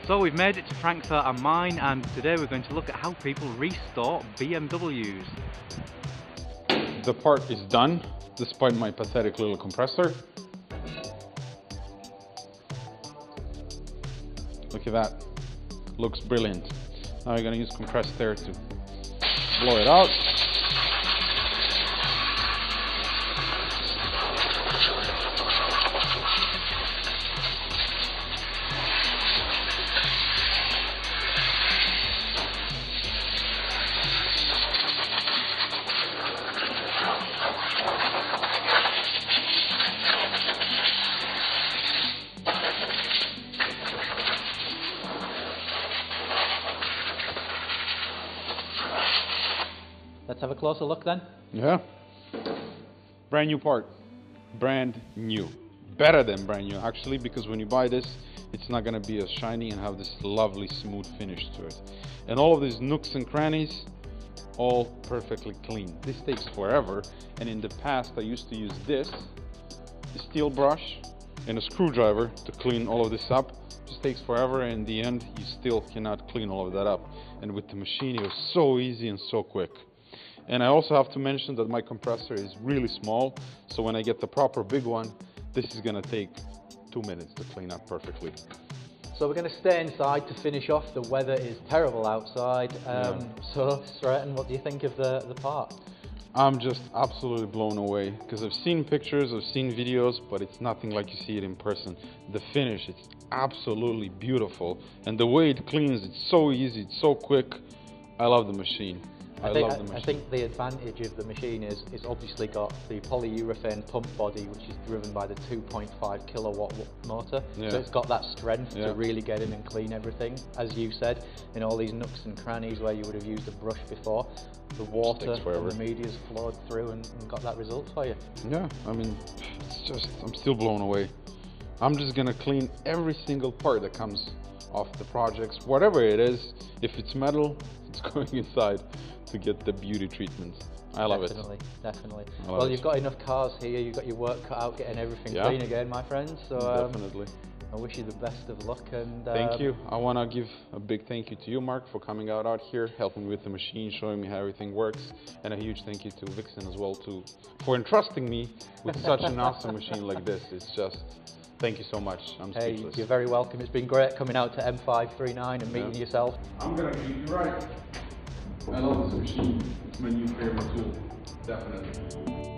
So we've made it to Frankfurt am Main, and today we're going to look at how people restore BMWs. The part is done, despite my pathetic little compressor. Look at that, looks brilliant. Now we're gonna use compressed air to blow it out. Let's have a closer look then. Yeah, brand new part, brand new, better than brand new actually, because when you buy this, it's not gonna be as shiny and have this lovely smooth finish to it. And all of these nooks and crannies, all perfectly clean. This takes forever, and in the past I used to use this, a steel brush and a screwdriver to clean all of this up. It just takes forever, and in the end you still cannot clean all of that up. And with the machine it was so easy and so quick. And I also have to mention that my compressor is really small, so when I get the proper big one, this is gonna take 2 minutes to clean up perfectly. So we're going to stay inside to finish off. The weather is terrible outside. So Sreten, what do you think of the part? I'm just absolutely blown away, because I've seen pictures, I've seen videos, but it's nothing like you see it in person. The finish, it's absolutely beautiful, and the way it cleans, it's so easy, it's so quick. I love the machine. I think the advantage of the machine is it's obviously got the polyurethane pump body, which is driven by the 2.5 kilowatt motor. Yeah. So it's got that strength to really get in and clean everything. As you said, in all these nooks and crannies where you would have used a brush before, the water and the media's flowed through and got that result for you. Yeah, I mean, it's just, I'm still blown away. I'm just gonna clean every single part that comes off the projects, whatever it is. If it's metal, it's going inside to get the beauty treatment. I love it. Definitely. Well, you've got enough cars here, you've got your work cut out getting everything clean again, my friend. So definitely. I wish you the best of luck. And thank you. I want to give a big thank you to you, Mark, for coming out here, helping me with the machine, showing me how everything works, and a huge thank you to Vixen as well for entrusting me with such an awesome machine like this. It's just, thank you so much. I'm speechless. You're very welcome. It's been great coming out to M539 and meeting yourself. I'm gonna treat you right. I love this machine. It's my new favorite tool, definitely.